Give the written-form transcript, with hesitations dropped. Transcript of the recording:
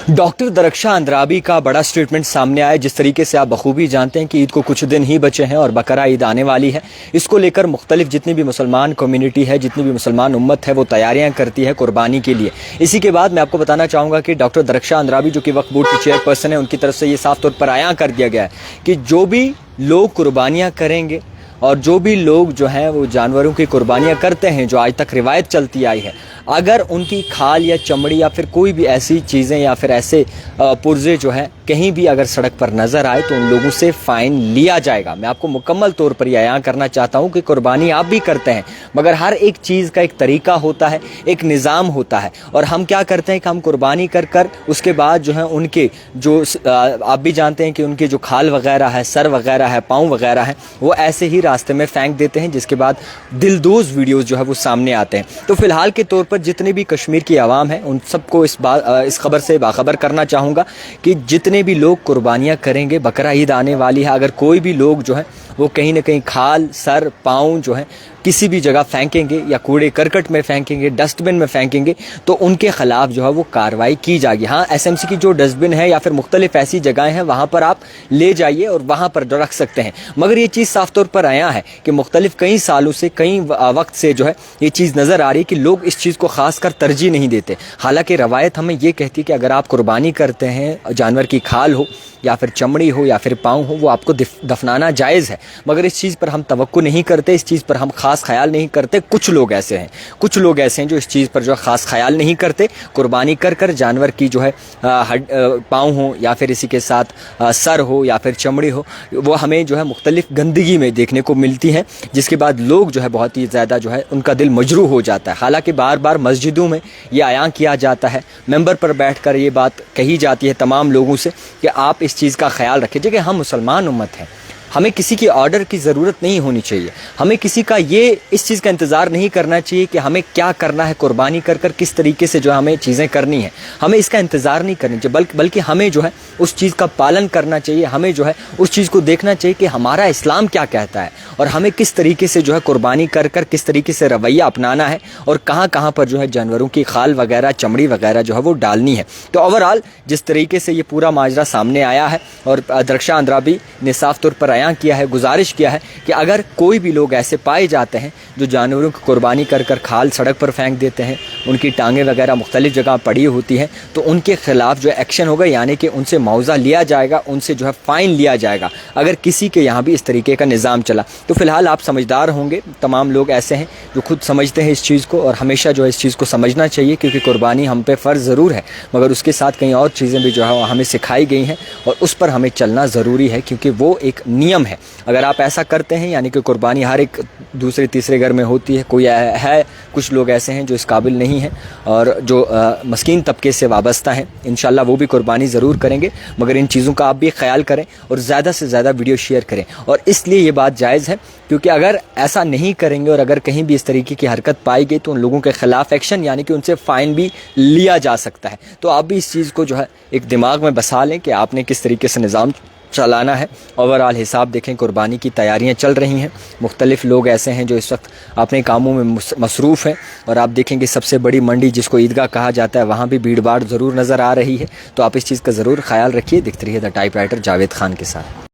Doctor Darakhshan Andrabi का बड़ा statement सामने आया। जिस तरीके से आप बखूबी जानते हैं कि ईद को कुछ दिन ही बचे हैं और बकरा ईद आने वाली है, इसको लेकर मुख्तलिफ जितनी भी मुसलमान कम्युनिटी है, जितनी भी मुसलमान उम्मत है, वो तैयारियां करती है कुर्बानी के लिए। इसी के बाद मैं आपको बताना चाहूँगा कि डॉक्टर दरख्शां अंद्राबी जो कि वक्फ बोर्ड के चेयरपर्सन है, उनकी तरफ से ये साफ तौर पर आयां कर दिया गया है कि जो भी लोग कुर्बानियाँ करेंगे और जो भी लोग जो हैं वो जानवरों की कुर्बानियाँ करते हैं, जो आज तक रिवायत चलती आई है, अगर उनकी खाल या चमड़ी या फिर कोई भी ऐसी चीज़ें या फिर ऐसे पुर्जे जो हैं कहीं भी अगर सड़क पर नज़र आए तो उन लोगों से फ़ाइन लिया जाएगा। मैं आपको मुकम्मल तौर पर यह यहाँ करना चाहता हूँ कि कुर्बानी आप भी करते हैं, मगर हर एक चीज़ का एक तरीका होता है, एक निज़ाम होता है। और हम क्या करते हैं कि हम कुर्बानी कर उसके बाद जो है उनके जो आप भी जानते हैं कि उनके जो खाल वगैरह है, सर वगैरह है, पाँव वगैरह है, वो ऐसे ही रास्ते में फेंक देते हैं, जिसके बाद दिलदोज़ वीडियोज़ जो है वो सामने आते हैं। तो फ़िलहाल के तौर पर जितने भी कश्मीर की आवाम है उन सबको इस खबर से बाखबर करना चाहूँगा कि जितने भी लोग कुर्बानियाँ करेंगे, बकरा ईद आने वाली है, अगर कोई भी लोग जो है वो कहीं ना कहीं खाल, सर, पाँव जो है किसी भी जगह फेंकेंगे या कूड़े करकट में फेंकेंगे, डस्टबिन में फेंकेंगे, तो उनके खिलाफ जो है वो कार्रवाई की जाएगी। हाँ, एसएमसी की जो डस्टबिन है या फिर मुख्तलिफ ऐसी जगहें हैं वहाँ पर आप ले जाइए और वहाँ पर रख सकते हैं। मगर ये चीज़ साफ तौर पर आया है कि मुख्तलिफ कई सालों से, कई वक्त से जो है ये चीज़ नज़र आ रही है कि लोग इस चीज़ को ख़ास कर तरजीह नहीं देते। हालाँकि रवायत हमें ये कहती है कि अगर आप कुर्बानी करते हैं, जानवर की खाल हो या फिर चमड़ी हो या फिर पाँव हो, वो आपको दफनाना जायज़ है, मगर इस चीज़ पर हम तवक्को नहीं करते, इस चीज़ पर हम ख़ास ख्याल नहीं करते। कुछ लोग ऐसे हैं जो इस चीज़ पर जो ख़ास ख्याल नहीं करते। कुर्बानी कर जानवर की जो है पाँव हो या फिर इसी के साथ सर हो या फिर चमड़ी हो, वो हमें जो है मुख्तलिफ गंदगी में देखने को मिलती है, जिसके बाद लोग जो है बहुत ही ज़्यादा जो है उनका दिल मजरूह हो जाता है। हालाँकि बार बार मस्जिदों में ये आयां किया जाता है, मेंबर पर बैठकर ये बात कही जाती है तमाम लोगों से कि आप इस चीज़ का ख्याल रखिए कि हम मुसलमान उम्मत हैं, हमें किसी की ऑर्डर की ज़रूरत नहीं होनी चाहिए, हमें किसी का इस चीज़ का इंतज़ार नहीं करना चाहिए कि हमें क्या करना है, कुर्बानी कर किस तरीके से जो हमें चीज़ें करनी है, हमें इसका इंतज़ार नहीं करना चाहिए, बल्कि हमें जो है उस चीज़ का पालन करना चाहिए। हमें जो है उस चीज़ को देखना चाहिए कि हमारा इस्लाम क्या कहता है और हमें किस तरीके से जो है कुर्बानी कर किस तरीके से रवैया अपनाना है और कहाँ कहाँ पर जो है जानवरों की खाल वगैरह, चमड़ी वगैरह जो है वो डालनी है। तो ओवरऑल जिस तरीके से ये पूरा माजरा सामने आया है और दरख्शां अंद्राबी ने साफ तौर पर आयां किया है, गुजारिश किया है कि अगर कोई भी लोग ऐसे पाए जाते हैं जो जानवरों की कुर्बानी कर खाल सड़क पर फेंक देते हैं, उनकी टांगें वगैरह मुख्तलिफ जगह पड़ी होती हैं, तो उनके खिलाफ जो एक्शन होगा, यानी कि उनसे मुआवजा लिया जाएगा, उनसे जो है फ़ाइन लिया जाएगा अगर किसी के यहाँ भी इस तरीके का निज़ाम चला। तो फ़िलहाल आप समझदार होंगे, तमाम लोग ऐसे हैं जो खुद समझते हैं इस चीज़ को, और हमेशा जो है इस चीज़ को समझना चाहिए, क्योंकि कुर्बानी हम पे फ़र्ज़ ज़रूर है, मगर उसके साथ कई और चीज़ें भी जो है हमें सिखाई गई हैं और उस पर हमें चलना ज़रूरी है, क्योंकि वो एक नियम है। अगर आप ऐसा करते हैं, यानी कि कुर्बानी हर एक दूसरे तीसरे घर में होती है, कोई है कुछ लोग ऐसे हैं जो इस काबिल नहीं हैं और जो मस्कीन तबके से वाबस्ता हैं, इंशाल्लाह वो भी कुर्बानी ज़रूर करेंगे, मगर इन चीज़ों का आप भी ख्याल करें और ज़्यादा से ज़्यादा वीडियो शेयर करें। और इसलिए ये बात जायज़ है क्योंकि अगर ऐसा नहीं करेंगे और अगर कहीं भी इस तरीके की हरकत पाई गई तो उन लोगों के ख़िलाफ़ एक्शन, यानी कि उनसे फ़ाइन भी लिया जा सकता है। तो आप भी इस चीज़ को जो है एक दिमाग में बसा लें कि आपने किस तरीके से निज़ाम चलाना है। ओवरऑल हिसाब देखें, कुर्बानी की तैयारियां चल रही हैं, मुख्तलिफ लोग ऐसे हैं जो इस वक्त अपने कामों में मसरूफ़ हैं, और आप देखेंगे सबसे बड़ी मंडी जिसको ईदगाह कहा जाता है वहाँ भी भीड़ भाड़ ज़रूर नज़र आ रही है। तो आप इस चीज़ का ज़रूर ख्याल रखिए। दिखती रहिए the type writer Javed Khan के साथ।